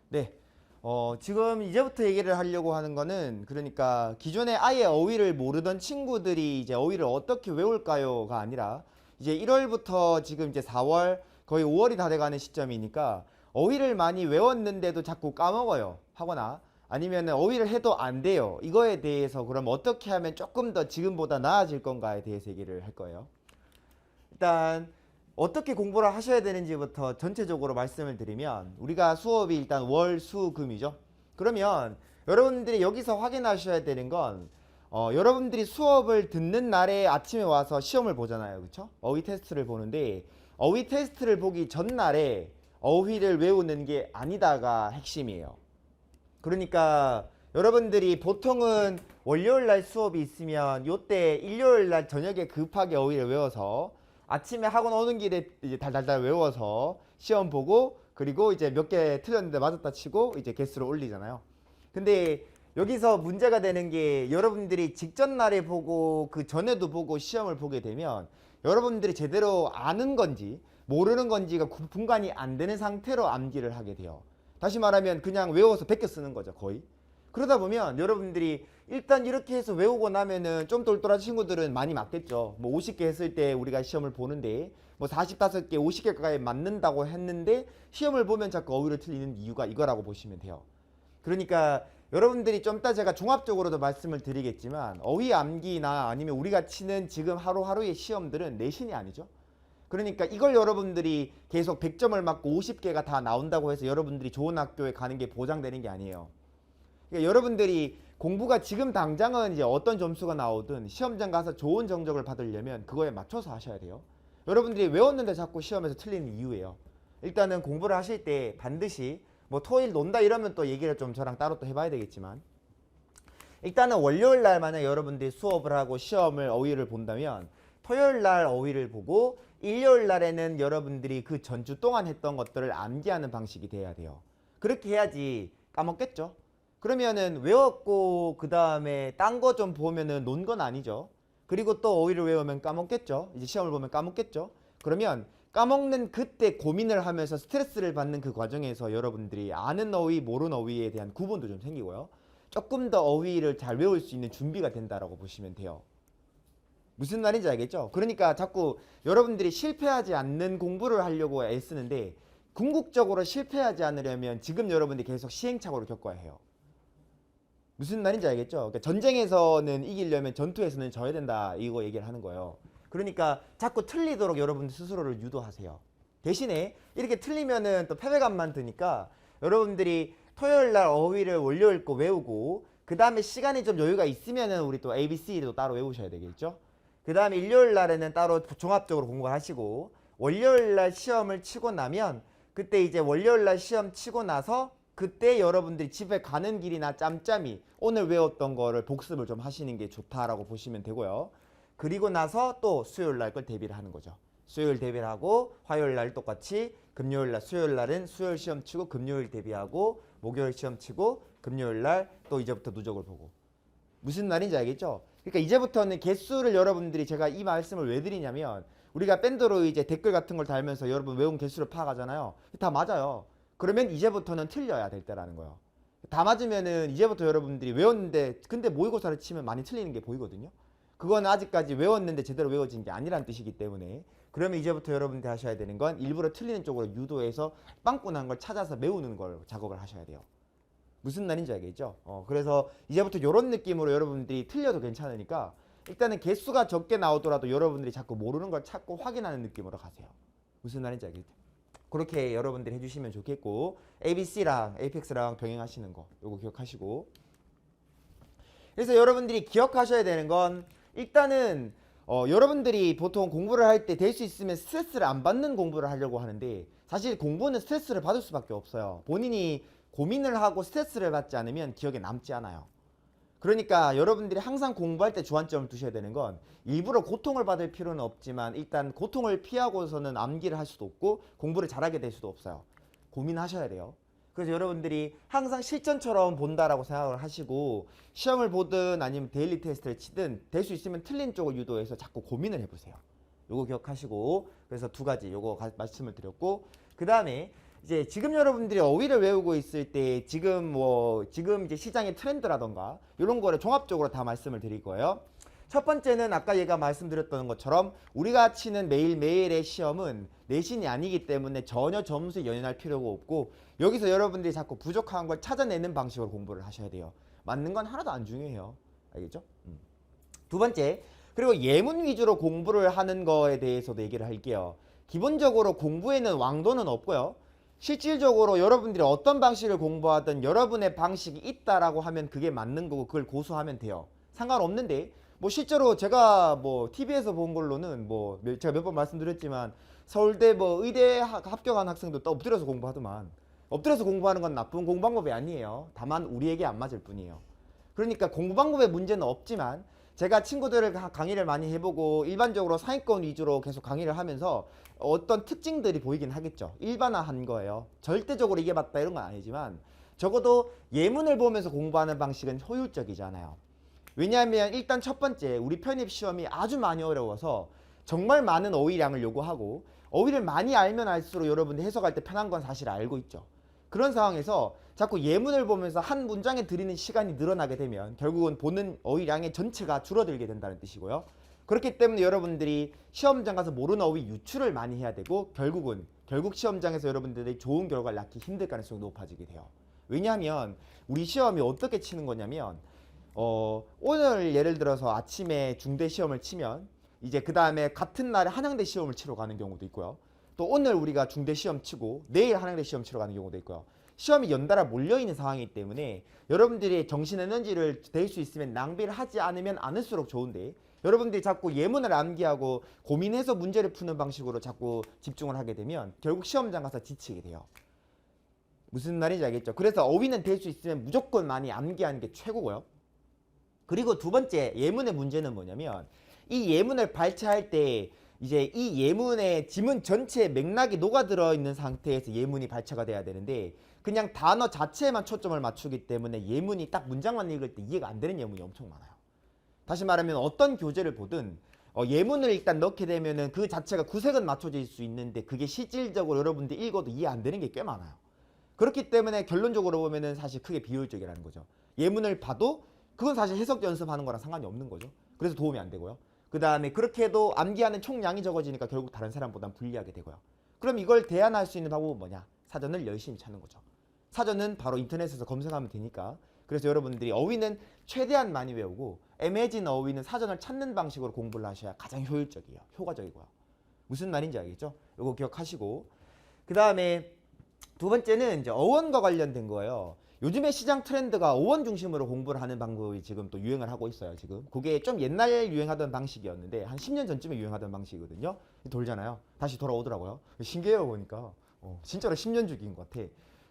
네. 지금 이제부터 얘기를 하려고 하는 거는 그러니까 기존에 아예 어휘를 모르던 친구들이 이제 어휘를 어떻게 외울까요가 아니라 이제 1월부터 지금 이제 4월 거의 5월이 다 돼가는 시점이니까 어휘를 많이 외웠는데도 자꾸 까먹어요. 하거나 아니면 어휘를 해도 안 돼요. 이거에 대해서 그럼 어떻게 하면 조금 더 지금보다 나아질 건가에 대해서 얘기를 할 거예요. 일단 어떻게 공부를 하셔야 되는지부터 전체적으로 말씀을 드리면 우리가 수업이 일단 월, 수, 금이죠. 그러면 여러분들이 여기서 확인하셔야 되는 건 여러분들이 수업을 듣는 날에 아침에 와서 시험을 보잖아요. 그쵸? 어휘 테스트를 보는데 어휘 테스트를 보기 전날에 어휘를 외우는 게 아니다가 핵심이에요. 그러니까 여러분들이 보통은 월요일 날 수업이 있으면 요때 일요일 날 저녁에 급하게 어휘를 외워서 아침에 학원 오는 길에 이제 달달달 외워서 시험 보고 그리고 이제 몇 개 틀렸는데 맞았다 치고 이제 개수를 올리잖아요. 근데 여기서 문제가 되는 게 여러분들이 직전 날에 보고 그 전에도 보고 시험을 보게 되면 여러분들이 제대로 아는 건지 모르는 건지가 분간이 안 되는 상태로 암기를 하게 돼요. 다시 말하면 그냥 외워서 베껴 쓰는 거죠, 거의. 그러다 보면 여러분들이 일단 이렇게 해서 외우고 나면은 좀 똘똘한 친구들은 많이 맞겠죠. 뭐 50개 했을 때 우리가 시험을 보는데 뭐 45개, 50개까지 맞는다고 했는데 시험을 보면 자꾸 어휘를 틀리는 이유가 이거라고 보시면 돼요. 그러니까 여러분들이 좀 이따 제가 종합적으로도 말씀을 드리겠지만 어휘 암기나 아니면 우리가 치는 지금 하루하루의 시험들은 내신이 아니죠. 그러니까 이걸 여러분들이 계속 100점을 맞고 50개가 다 나온다고 해서 여러분들이 좋은 학교에 가는 게 보장되는 게 아니에요. 그러니까 여러분들이 공부가 지금 당장은 이제 어떤 점수가 나오든 시험장 가서 좋은 성적을 받으려면 그거에 맞춰서 하셔야 돼요. 여러분들이 외웠는데 자꾸 시험에서 틀리는 이유예요. 일단은 공부를 하실 때 반드시 뭐 토일 논다 이러면 또 얘기를 좀 저랑 따로 또 해봐야 되겠지만 일단은 월요일 날 만약 여러분들이 수업을 하고 시험을 어휘를 본다면 토요일 날 어휘를 보고 일요일 날에는 여러분들이 그 전주 동안 했던 것들을 암기하는 방식이 돼야 돼요. 그렇게 해야지 까먹겠죠. 그러면은 외웠고 그 다음에 딴 거 좀 보면은 논 건 아니죠. 그리고 또 어휘를 외우면 까먹겠죠. 이제 시험을 보면 까먹겠죠. 그러면 까먹는 그때 고민을 하면서 스트레스를 받는 그 과정에서 여러분들이 아는 어휘, 모르는 어휘에 대한 구분도 좀 생기고요. 조금 더 어휘를 잘 외울 수 있는 준비가 된다라고 보시면 돼요. 무슨 말인지 알겠죠? 그러니까 자꾸 여러분들이 실패하지 않는 공부를 하려고 애쓰는데 궁극적으로 실패하지 않으려면 지금 여러분들이 계속 시행착오를 겪어야 해요. 무슨 말인지 알겠죠? 그러니까 전쟁에서는 이기려면 전투에서는 져야 된다 이거 얘기를 하는 거예요. 그러니까 자꾸 틀리도록 여러분 스스로를 유도하세요. 대신에 이렇게 틀리면은 또 패배감만 드니까 여러분들이 토요일 날 어휘를 월요일 거 외우고 그 다음에 시간이 좀 여유가 있으면은 우리 또 ABC도 따로 외우셔야 되겠죠? 그 다음에 일요일 날에는 따로 종합적으로 공부를 하시고 월요일 날 시험을 치고 나면 그때 이제 월요일 날 시험 치고 나서 그때 여러분들이 집에 가는 길이나 짬짬이 오늘 외웠던 거를 복습을 좀 하시는 게 좋다라고 보시면 되고요. 그리고 나서 또 수요일 날 걸 대비를 하는 거죠. 수요일 대비를 하고 화요일 날 똑같이 금요일 날 수요일 날은 수요일 시험 치고 금요일 대비하고 목요일 시험 치고 금요일 날 또 이제부터 누적을 보고 무슨 말인지 알겠죠? 그러니까 이제부터는 개수를 여러분들이 제가 이 말씀을 왜 드리냐면 우리가 밴드로 이제 댓글 같은 걸 달면서 여러분 외운 개수를 파악하잖아요. 다 맞아요. 그러면 이제부터는 틀려야 될 때라는 거예요. 다 맞으면은 이제부터 여러분들이 외웠는데 근데 모의고사를 치면 많이 틀리는 게 보이거든요. 그건 아직까지 외웠는데 제대로 외워진 게 아니란 뜻이기 때문에 그러면 이제부터 여러분들이 하셔야 되는 건 일부러 틀리는 쪽으로 유도해서 빵꾸난 걸 찾아서 메우는 걸 작업을 하셔야 돼요. 무슨 말인지 알겠죠? 그래서 이제부터 이런 느낌으로 여러분들이 틀려도 괜찮으니까 일단은 개수가 적게 나오더라도 여러분들이 자꾸 모르는 걸 찾고 확인하는 느낌으로 가세요. 무슨 말인지 알겠죠? 그렇게 여러분들이 해주시면 좋겠고 ABC랑 에이펙스랑 병행하시는 거 요거 기억하시고 그래서 여러분들이 기억하셔야 되는 건 일단은 여러분들이 보통 공부를 할 때 될 수 있으면 스트레스를 안 받는 공부를 하려고 하는데 사실 공부는 스트레스를 받을 수밖에 없어요. 본인이 고민을 하고 스트레스를 받지 않으면 기억에 남지 않아요. 그러니까 여러분들이 항상 공부할 때 주안점을 두셔야 되는 건 일부러 고통을 받을 필요는 없지만 일단 고통을 피하고서는 암기를 할 수도 없고 공부를 잘하게 될 수도 없어요. 고민하셔야 돼요. 그래서 여러분들이 항상 실전처럼 본다라고 생각을 하시고 시험을 보든 아니면 데일리 테스트를 치든 될 수 있으면 틀린 쪽을 유도해서 자꾸 고민을 해보세요. 요거 기억하시고 그래서 두 가지 요거 말씀을 드렸고 그 다음에 이제 지금 여러분들이 어휘를 외우고 있을 때 지금 이제 시장의 트렌드라던가 이런 거를 종합적으로 다 말씀을 드릴 거예요. 첫 번째는 아까 얘가 말씀드렸던 것처럼 우리가 치는 매일매일의 시험은 내신이 아니기 때문에 전혀 점수에 연연할 필요가 없고, 여기서 여러분들이 자꾸 부족한 걸 찾아내는 방식으로 공부를 하셔야 돼요. 맞는 건 하나도 안 중요해요. 알겠죠? 두 번째, 그리고 예문 위주로 공부를 하는 거에 대해서도 얘기를 할게요. 기본적으로 공부에는 왕도는 없고요. 실질적으로 여러분들이 어떤 방식을 공부하든 여러분의 방식이 있다라고 하면 그게 맞는 거고 그걸 고수하면 돼요. 상관없는데, 뭐 실제로 제가 뭐 TV에서 본 걸로는 뭐 제가 몇 번 말씀드렸지만 서울대 뭐 의대 합격한 학생도 또 엎드려서 공부하더만. 엎드려서 공부하는 건 나쁜 공부 방법이 아니에요. 다만 우리에게 안 맞을 뿐이에요. 그러니까 공부 방법에 문제는 없지만, 제가 친구들을 강의를 많이 해보고 일반적으로 상위권 위주로 계속 강의를 하면서 어떤 특징들이 보이긴 하겠죠. 일반화한 거예요. 절대적으로 이게 맞다 이런 건 아니지만 적어도 예문을 보면서 공부하는 방식은 효율적이잖아요. 왜냐하면 일단 첫 번째, 우리 편입 시험이 아주 많이 어려워서 정말 많은 어휘량을 요구하고, 어휘를 많이 알면 알수록 여러분들 해석할 때 편한 건 사실 알고 있죠. 그런 상황에서 자꾸 예문을 보면서 한 문장에 들이는 시간이 늘어나게 되면 결국은 보는 어휘량의 전체가 줄어들게 된다는 뜻이고요. 그렇기 때문에 여러분들이 시험장 가서 모르는 어휘 유출을 많이 해야 되고, 결국 시험장에서 여러분들이 좋은 결과를 낳기 힘들 가능성이 높아지게 돼요. 왜냐하면 우리 시험이 어떻게 치는 거냐면, 오늘 예를 들어서 아침에 중대 시험을 치면 이제 그 다음에 같은 날에 한양대 시험을 치러 가는 경우도 있고요. 또 오늘 우리가 중대 시험 치고 내일 한양대 시험 치러 가는 경우도 있고요. 시험이 연달아 몰려있는 상황이기 때문에 여러분들이 정신 에너지를 댈 수 있으면 낭비를 하지 않으면 않을수록 좋은데, 여러분들이 자꾸 예문을 암기하고 고민해서 문제를 푸는 방식으로 자꾸 집중을 하게 되면 결국 시험장 가서 지치게 돼요. 무슨 말인지 알겠죠? 그래서 어휘는 될 수 있으면 무조건 많이 암기하는 게 최고고요. 그리고 두 번째, 예문의 문제는 뭐냐면, 이 예문을 발췌할 때 이제 이 예문의 지문 전체에 맥락이 녹아들어 있는 상태에서 예문이 발췌가 돼야 되는데, 그냥 단어 자체에만 초점을 맞추기 때문에 예문이 딱 문장만 읽을 때 이해가 안 되는 예문이 엄청 많아요. 다시 말하면 어떤 교재를 보든 예문을 일단 넣게 되면은 그 자체가 구색은 맞춰질 수 있는데 그게 실질적으로 여러분들 읽어도 이해 안 되는 게 꽤 많아요. 그렇기 때문에 결론적으로 보면은 사실 크게 비효율적이라는 거죠. 예문을 봐도 그건 사실 해석 연습하는 거랑 상관이 없는 거죠. 그래서 도움이 안 되고요. 그 다음에 그렇게 해도 암기하는 총량이 적어지니까 결국 다른 사람보단 불리하게 되고요. 그럼 이걸 대안할 수 있는 방법은 뭐냐? 사전을 열심히 찾는 거죠. 사전은 바로 인터넷에서 검색하면 되니까. 그래서 여러분들이 어휘는 최대한 많이 외우고 애매해진 어휘는 사전을 찾는 방식으로 공부를 하셔야 가장 효율적이에요. 효과적이고요. 무슨 말인지 알겠죠? 이거 기억하시고, 그 다음에 두 번째는 이제 어원과 관련된 거예요. 요즘에 시장 트렌드가 어원 중심으로 공부를 하는 방법이 지금 또 유행을 하고 있어요. 지금 그게 좀 옛날 유행하던 방식이었는데 한 10년 전쯤에 유행하던 방식이거든요. 돌잖아요. 다시 돌아오더라고요. 신기해요. 보니까 진짜로 10년 주기인 것 같아.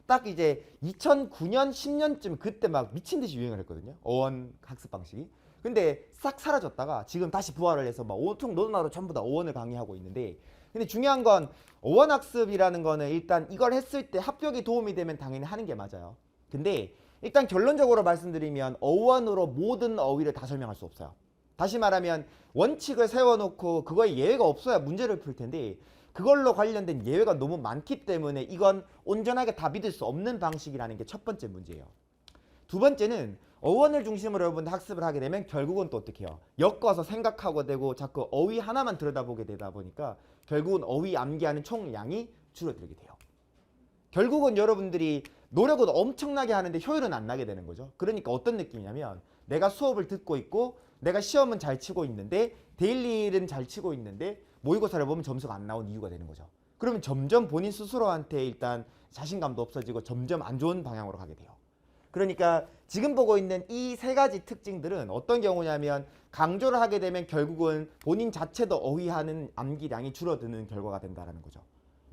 딱 이제 2009년 10년쯤 그때 막 미친 듯이 유행을 했거든요. 어원 학습 방식이. 근데 싹 사라졌다가 지금 다시 부활을 해서 막 온통 너도 나도 전부 다 어원을 강의하고 있는데, 근데 중요한 건 어원 학습이라는 거는 일단 이걸 했을 때 합격에 도움이 되면 당연히 하는 게 맞아요. 근데 일단 결론적으로 말씀드리면 어원으로 모든 어휘를 다 설명할 수 없어요. 다시 말하면 원칙을 세워놓고 그거에 예외가 없어야 문제를 풀 텐데, 그걸로 관련된 예외가 너무 많기 때문에 이건 온전하게 다 믿을 수 없는 방식이라는 게 첫 번째 문제예요. 두 번째는 어원을 중심으로 여러분들 학습을 하게 되면 결국은 또 어떻게 해요? 엮어서 생각하고 되고 자꾸 어휘 하나만 들여다보게 되다 보니까 결국은 어휘 암기하는 총량이 줄어들게 돼요. 결국은 여러분들이 노력은 엄청나게 하는데 효율은 안 나게 되는 거죠. 그러니까 어떤 느낌이냐면, 내가 수업을 듣고 있고 내가 시험은 잘 치고 있는데 데일리는 잘 치고 있는데 모의고사를 보면 점수가 안 나온 이유가 되는 거죠. 그러면 점점 본인 스스로한테 일단 자신감도 없어지고 점점 안 좋은 방향으로 가게 돼요. 그러니까 지금 보고 있는 이 세 가지 특징들은 어떤 경우냐면, 강조를 하게 되면 결국은 본인 자체도 어휘하는 암기량이 줄어드는 결과가 된다는 거죠.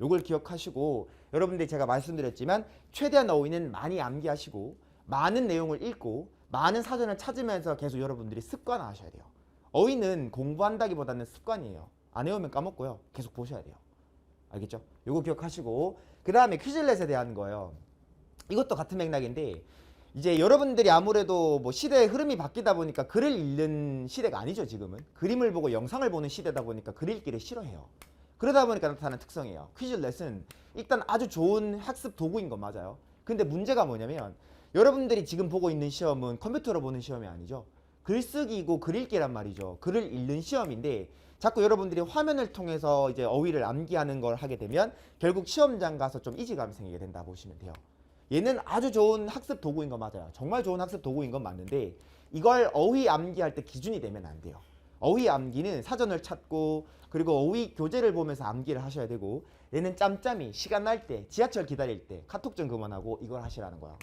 요걸 기억하시고, 여러분들이 제가 말씀드렸지만 최대한 어휘는 많이 암기하시고 많은 내용을 읽고 많은 사전을 찾으면서 계속 여러분들이 습관화하셔야 돼요. 어휘는 공부한다기보다는 습관이에요. 안 외우면 까먹고요. 계속 보셔야 돼요. 알겠죠? 요거 기억하시고, 그 다음에 퀴즐렛에 대한 거예요. 이것도 같은 맥락인데, 이제 여러분들이 아무래도 뭐 시대의 흐름이 바뀌다 보니까 글을 읽는 시대가 아니죠. 지금은 그림을 보고 영상을 보는 시대다 보니까 글 읽기를 싫어해요. 그러다 보니까 나타나는 특성이에요. 퀴즐렛은 일단 아주 좋은 학습 도구인 건 맞아요. 근데 문제가 뭐냐면 여러분들이 지금 보고 있는 시험은 컴퓨터로 보는 시험이 아니죠. 글쓰기고 글읽기란 말이죠. 글을 읽는 시험인데 자꾸 여러분들이 화면을 통해서 이제 어휘를 암기하는 걸 하게 되면 결국 시험장 가서 좀 이질감이 생기게 된다 보시면 돼요. 얘는 아주 좋은 학습 도구인 건 맞아요. 정말 좋은 학습 도구인 건 맞는데 이걸 어휘 암기할 때 기준이 되면 안 돼요. 어휘 암기는 사전을 찾고 그리고 어휘 교재를 보면서 암기를 하셔야 되고 얘는 짬짬이 시간 날 때 지하철 기다릴 때 카톡 좀 그만하고 이걸 하시라는 거야.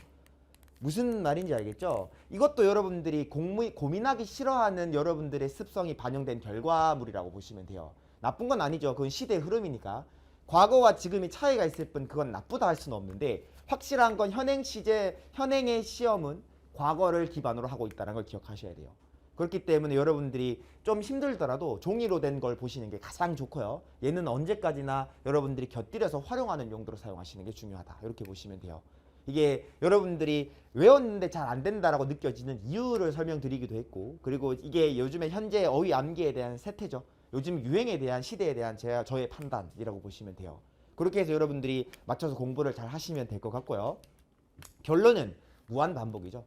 무슨 말인지 알겠죠? 이것도 여러분들이 고민하기 싫어하는 여러분들의 습성이 반영된 결과물이라고 보시면 돼요. 나쁜 건 아니죠. 그건 시대의 흐름이니까. 과거와 지금이 차이가 있을 뿐 그건 나쁘다 할 수는 없는데 확실한 건 현행의 시험은 과거를 기반으로 하고 있다는 걸 기억하셔야 돼요. 그렇기 때문에 여러분들이 좀 힘들더라도 종이로 된 걸 보시는 게 가장 좋고요. 얘는 언제까지나 여러분들이 곁들여서 활용하는 용도로 사용하시는 게 중요하다. 이렇게 보시면 돼요. 이게 여러분들이 외웠는데 잘 안 된다라고 느껴지는 이유를 설명드리기도 했고 그리고 이게 요즘에 현재 어휘 암기에 대한 세태죠. 요즘 유행에 대한 시대에 대한 저의 판단이라고 보시면 돼요. 그렇게 해서 여러분들이 맞춰서 공부를 잘 하시면 될 것 같고요. 결론은 무한 반복이죠.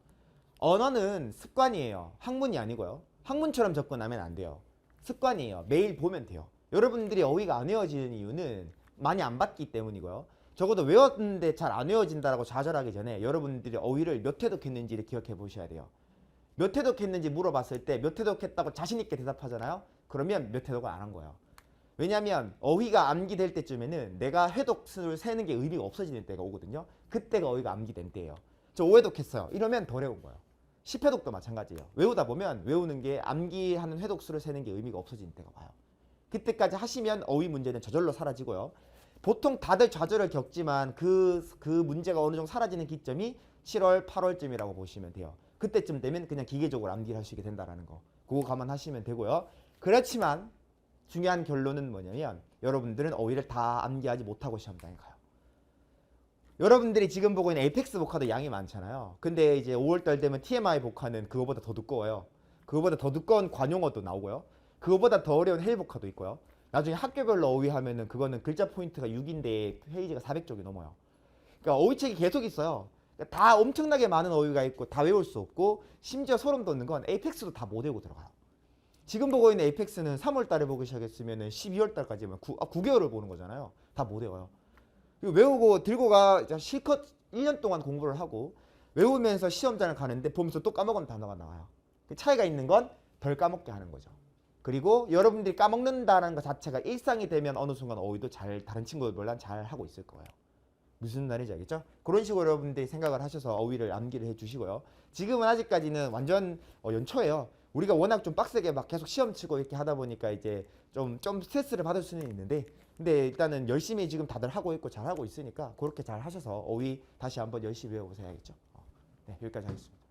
언어는 습관이에요. 학문이 아니고요. 학문처럼 접근하면 안 돼요. 습관이에요. 매일 보면 돼요. 여러분들이 어휘가 안 외워지는 이유는 많이 안 봤기 때문이고요. 적어도 외웠는데 잘 안 외워진다라고 좌절하기 전에 여러분들이 어휘를 몇 회독했는지를 기억해 보셔야 돼요. 몇 회독했는지 물어봤을 때 몇 회독했다고 자신 있게 대답하잖아요. 그러면 몇 회독을 안 한 거예요. 왜냐하면 어휘가 암기될 때쯤에는 내가 회독수를 세는 게 의미가 없어지는 때가 오거든요. 그때가 어휘가 암기된 때예요. 저 5회독 했어요. 이러면 덜 외운 거예요. 10회독도 마찬가지예요. 외우다 보면 외우는 게 암기하는 회독수를 세는 게 의미가 없어지는 때가 와요. 그때까지 하시면 어휘 문제는 저절로 사라지고요. 보통 다들 좌절을 겪지만 그 문제가 어느 정도 사라지는 기점이 7월, 8월쯤이라고 보시면 돼요. 그때쯤 되면 그냥 기계적으로 암기를 할 수 있게 된다는 거. 그거 감안하시면 되고요. 그렇지만 중요한 결론은 뭐냐면 여러분들은 어휘를 다 암기하지 못하고 시험장에 가요. 여러분들이 지금 보고 있는 에이펙스 복화도 양이 많잖아요. 근데 이제 5월달 되면 TMI 복화는 그거보다 더 두꺼워요. 그거보다 더 두꺼운 관용어도 나오고요. 그거보다 더 어려운 해일 복화도 있고요. 나중에 학교별로 어휘 하면은 그거는 글자 포인트가 6인데 페이지가 400쪽이 넘어요. 그러니까 어휘책이 계속 있어요. 그러니까 다 엄청나게 많은 어휘가 있고 다 외울 수 없고 심지어 소름 돋는 건 에이펙스도 다 못 외우고 들어가요. 지금 보고 있는 에이펙스는 3월 달에 보기 시작했으면 12월 달까지면 9개월을 보는 거잖아요. 다 못 외워요. 외우고 들고 가 실컷 1년 동안 공부를 하고 외우면서 시험장을 가는데 보면서 또 까먹은 단어가 나와요. 그 차이가 있는 건 덜 까먹게 하는 거죠. 그리고 여러분들이 까먹는다는 것 자체가 일상이 되면 어느 순간 어휘도 다른 친구들보다 잘 하고 있을 거예요. 무슨 말인지 알겠죠? 그런 식으로 여러분들이 생각을 하셔서 어휘를 암기를 해주시고요. 지금은 아직까지는 완전 연초예요. 우리가 워낙 좀 빡세게 막 계속 시험 치고 이렇게 하다 보니까 이제 좀 스트레스를 받을 수는 있는데 근데 일단은 열심히 지금 다들 하고 있고 잘 하고 있으니까 그렇게 잘 하셔서 어휘 다시 한번 열심히 외워보셔야겠죠. 네, 여기까지 하겠습니다.